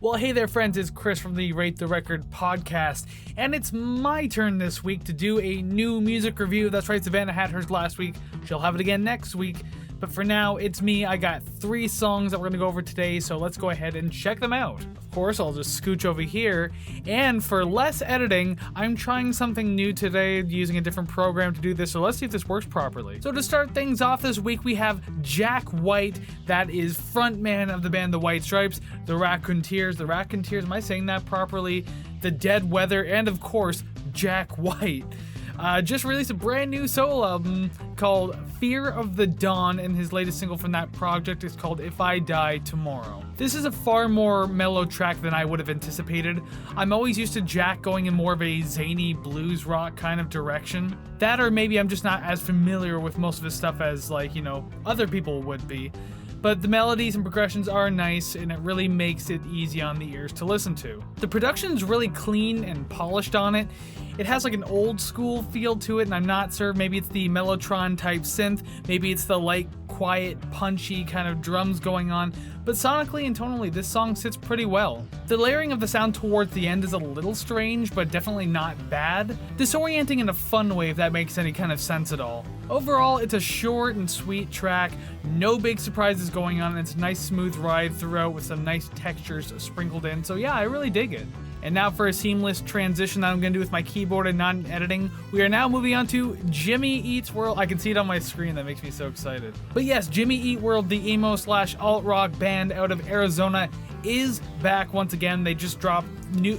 Well, hey there friends, it's Chris from the Rate the Record podcast, and it's my turn this week to do a new music review. That's right, Savannah had hers last week, she'll have it again next week, but for now, it's me. I got 3 songs that we're going to go over today, so let's go ahead and check them out. Of course, I'll just scooch over here, and for less editing, I'm trying something new today, using a different program to do this, so let's see if this works properly. So to start things off this week, we have Jack White, that is frontman of the band The White Stripes, The Raconteurs, am I saying that properly? The Dead Weather, and of course, Jack White. Just released a brand new solo album called Fear of the Dawn, and his latest single from that project is called If I Die Tomorrow. This is a far more mellow track than I would have anticipated. I'm always used to Jack going in more of a zany blues rock kind of direction. That, or maybe I'm just not as familiar with most of his stuff as, like, you know, other people would be. But the melodies and progressions are nice, and it really makes it easy on the ears to listen to. The production's really clean and polished on it. It has like an old school feel to it, and I'm not sure, maybe it's the Mellotron type synth, maybe it's the light, quiet, punchy kind of drums going on, but sonically and tonally, this song sits pretty well. The layering of the sound towards the end is a little strange, but definitely not bad. Disorienting in a fun way, if that makes any kind of sense at all. Overall, it's a short and sweet track, no big surprises going on, and it's a nice smooth ride throughout with some nice textures sprinkled in, so yeah, I really dig it. And now for a seamless transition that I'm going to do with my keyboard and not in editing, we are now moving on to Jimmy Eats World. I can see it on my screen, that makes me so excited. But yes, Jimmy Eat World, the emo/alt-rock band out of Arizona, is back once again. They just dropped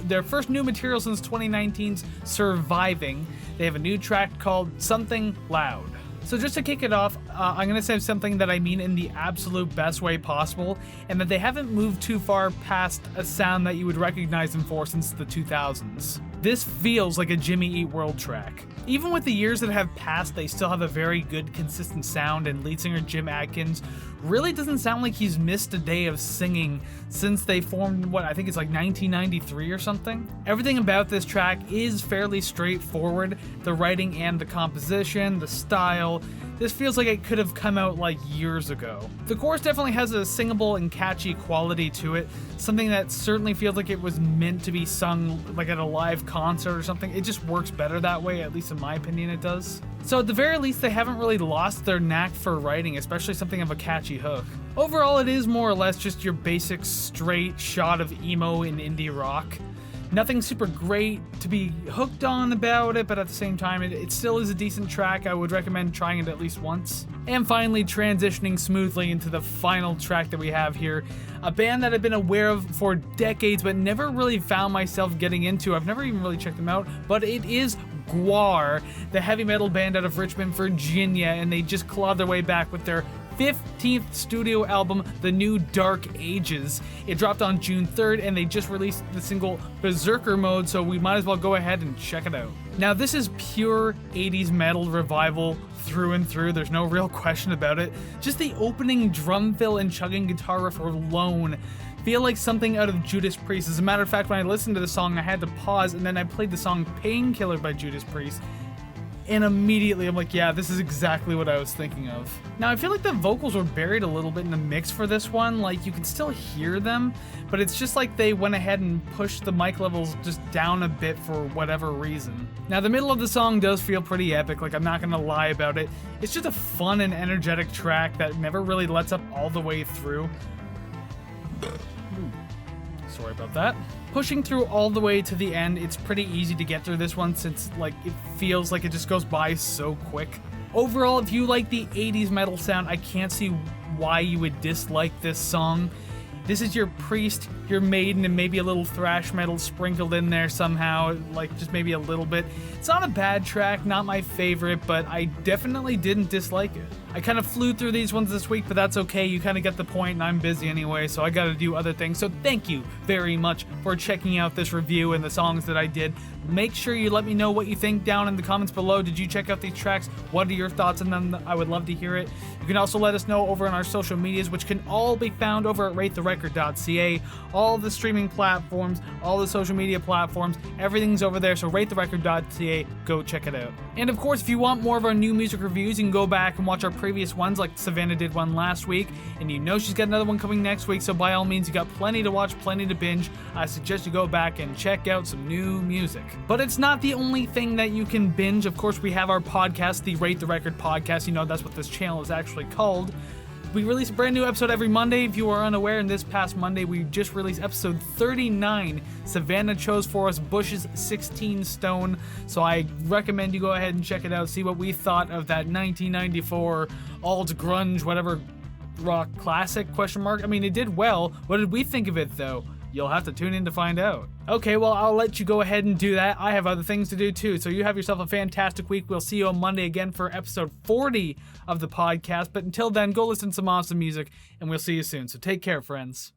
their first new material since 2019's Surviving. They have a new track called Something Loud. So just to kick it off, I'm going to say something that I mean in the absolute best way possible, and that they haven't moved too far past a sound that you would recognize them for since the 2000s. This feels like a Jimmy Eat World track. Even with the years that have passed, they still have a very good, consistent sound, and lead singer Jim Adkins really doesn't sound like he's missed a day of singing since they formed, I think it's like 1993 or something. Everything about this track is fairly straightforward. The writing and the composition, the style, this feels like it could have come out like years ago. The chorus definitely has a singable and catchy quality to it, something that certainly feels like it was meant to be sung like at a live concert or something. It just works better that way, at least in my opinion it does. So at the very least, they haven't really lost their knack for writing, especially something of a catchy hook. Overall, it is more or less just your basic straight shot of emo and indie rock. Nothing super great to be hooked on about it, but at the same time, it still is a decent track. I would recommend trying it at least once. And finally, transitioning smoothly into the final track that we have here, a band that I've been aware of for decades, but never really found myself getting into. I've never even really checked them out, but it is Gwar, the heavy metal band out of Richmond, Virginia, and they just clawed their way back with their 15th studio album, The New Dark Ages. It dropped on June 3rd, and they just released the single Berserker Mode, so we might as well go ahead and check it out. Now, this is pure 80s metal revival through and through. There's no real question about it. Just the opening drum fill and chugging guitar riff alone feel like something out of Judas Priest. As a matter of fact, when I listened to the song, I had to pause, and then I played the song Painkiller by Judas Priest, and immediately I'm like, yeah, this is exactly what I was thinking of. Now, I feel like the vocals were buried a little bit in the mix for this one. Like, you can still hear them, but it's just like they went ahead and pushed the mic levels just down a bit for whatever reason. Now, the middle of the song does feel pretty epic, like, I'm not gonna lie about it. It's just a fun and energetic track that never really lets up all the way through. Sorry about that. Pushing through all the way to the end, it's pretty easy to get through this one since, like, it feels like it just goes by so quick. Overall, if you like the 80s metal sound, I can't see why you would dislike this song. This is your Priest, your Maiden, and maybe a little thrash metal sprinkled in there somehow, like just maybe a little bit. It's not a bad track, not my favorite, but I definitely didn't dislike it. I kind of flew through these ones this week, but that's okay. You kind of get the point, and I'm busy anyway, so I gotta do other things. So thank you very much for checking out this review and the songs that I did. Make sure you let me know what you think down in the comments below. Did you check out these tracks? What are your thoughts on them? I would love to hear it. You can also let us know over on our social medias, which can all be found over at ratetherecord.ca. All the streaming platforms, all the social media platforms, everything's over there, so ratetherecord.ca, go check it out. And of course, if you want more of our new music reviews, you can go back and watch our previous ones, like Savannah did one last week, and you know she's got another one coming next week, so by all means, you got plenty to watch, plenty to binge. I suggest you go back and check out some new music. But it's not the only thing that you can binge. Of course, we have our podcast, the Rate the Record podcast. You know, that's what this channel is actually called. We release a brand new episode every Monday. If you are unaware, and this past Monday, we just released episode 39. Savannah chose for us Bush's 16 Stone. So I recommend you go ahead and check it out, see what we thought of that 1994 alt grunge, whatever rock classic, question mark. I mean, it did well. What did we think of it, though? You'll have to tune in to find out. Okay, well, I'll let you go ahead and do that. I have other things to do too. So you have yourself a fantastic week. We'll see you on Monday again for episode 40 of the podcast. But until then, go listen to some awesome music, and we'll see you soon. So take care, friends.